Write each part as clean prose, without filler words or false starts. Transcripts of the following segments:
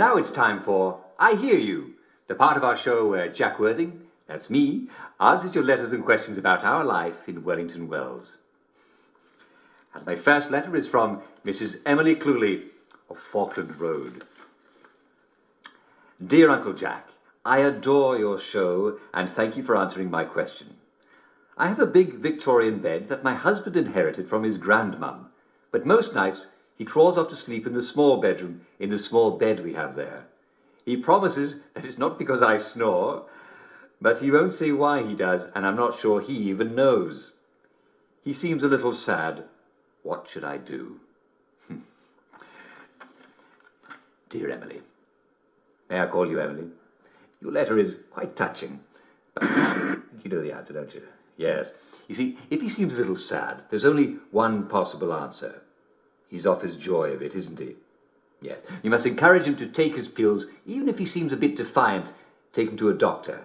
now it's time for I Hear You, the part of our show where Jack Worthing, that's me, answers your letters and questions about our life in Wellington Wells. And my first letter is from Mrs. Emily Cluley of Falkland Road. Dear Uncle Jack, I adore your show and thank you for answering my question. I have a big Victorian bed that my husband inherited from his grandmum, but most nights he crawls off to sleep in the small bedroom in the small bed we have there. He promises that it's not because I snore, but he won't say why he does, and I'm not sure he even knows. He seems a little sad. What should I do? Dear Emily. May I call you Emily? Your letter is quite touching. You know the answer, don't you? Yes. You see, if he seems a little sad, there's only one possible answer. He's off his joy of it, isn't he? Yes. You must encourage him to take his pills, even if he seems a bit defiant. Take him to a doctor.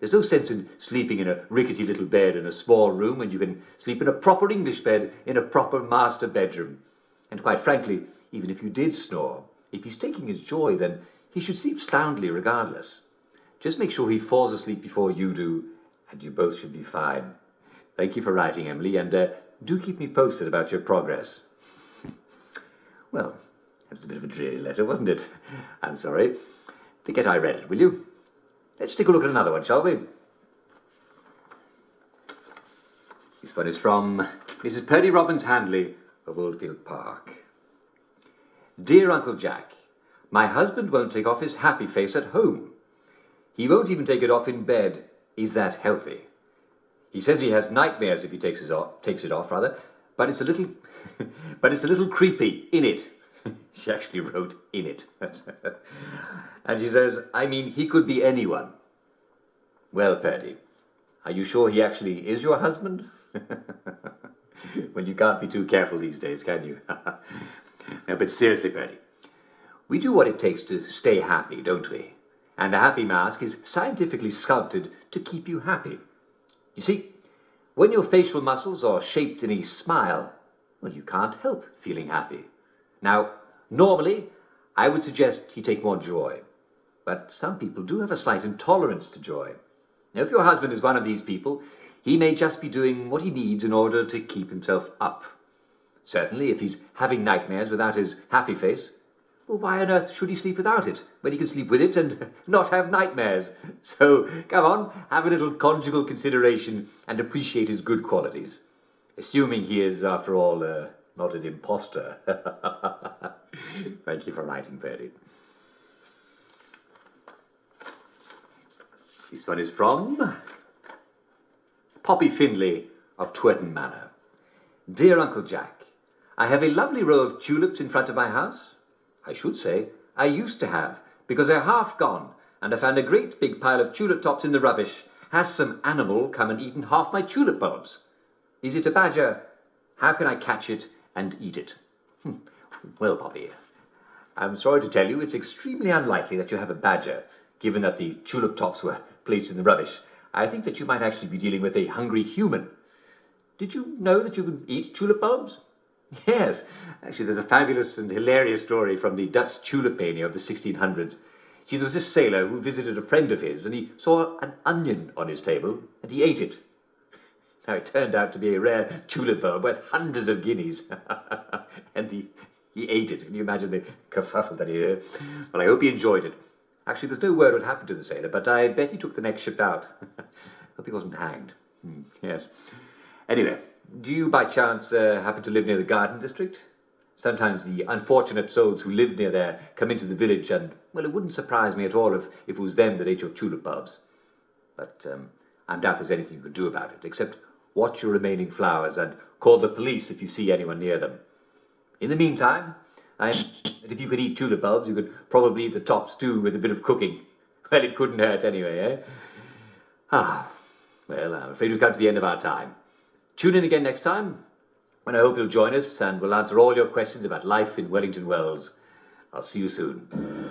There's no sense in sleeping in a rickety little bed in a small room when you can sleep in a proper English bed in a proper master bedroom. And quite frankly, even if you did snore, if he's taking his joy, then he should sleep soundly regardless. Just make sure he falls asleep before you do, and you both should be fine. Thank you for writing, Emily, and do keep me posted about your progress. Well, that was a bit of a dreary letter, wasn't it? I'm sorry. Forget I read it, will you? Let's take a look at another one, shall we? This one is from Mrs. Purdy Robbins Handley of Oldfield Park. Dear Uncle Jack, my husband won't take off his happy face at home. He won't even take it off in bed. Is that healthy? He says he has nightmares if he takes it off, but it's a little creepy in it. She actually wrote in it. And she says, I mean, he could be anyone. Well, Purdy, are you sure he actually is your husband? Well, you can't be too careful these days, can you? No, but seriously, Purdy, we do what it takes to stay happy, don't we? And the happy mask is scientifically sculpted to keep you happy. You see, when your facial muscles are shaped in a smile, well, you can't help feeling happy. Now, normally, I would suggest he take more joy. But some people do have a slight intolerance to joy. Now, if your husband is one of these people, he may just be doing what he needs in order to keep himself up. Certainly, if he's having nightmares without his happy face, well, why on earth should he sleep without it, when he can sleep with it and not have nightmares? So, come on, have a little conjugal consideration and appreciate his good qualities. Assuming he is, after all, not an imposter. Thank you for writing, Purdy. This one is from Poppy Findlay of Twerton Manor. Dear Uncle Jack, I have a lovely row of tulips in front of my house. I should say, I used to have, because they're half gone, and I found a great big pile of tulip tops in the rubbish. Has some animal come and eaten half my tulip bulbs? Is it a badger? How can I catch it and eat it? Well, Poppy, I'm sorry to tell you it's extremely unlikely that you have a badger, given that the tulip tops were placed in the rubbish. I think that you might actually be dealing with a hungry human. Did you know that you could eat tulip bulbs? Yes, actually there's a fabulous and hilarious story from the Dutch tulip mania of the 1600s. See, there was this sailor who visited a friend of his, and he saw an onion on his table, and he ate it. Now, it turned out to be a rare tulip bulb worth hundreds of guineas. And he ate it. Can you imagine the kerfuffle that he heard? Well, I hope he enjoyed it. Actually, there's no word what happened to the sailor, but I bet he took the next ship out. Hope he wasn't hanged. Yes. Anyway, do you by chance happen to live near the Garden District? Sometimes the unfortunate souls who live near there come into the village and, well, it wouldn't surprise me at all if it was them that ate your tulip bulbs. But I doubt there's anything you could do about it, except watch your remaining flowers and call the police if you see anyone near them. In the meantime, if you could eat tulip bulbs, you could probably eat the tops too with a bit of cooking. Well, it couldn't hurt anyway, eh? Well, I'm afraid we've come to the end of our time. Tune in again next time, when I hope you'll join us and we'll answer all your questions about life in Wellington Wells. I'll see you soon.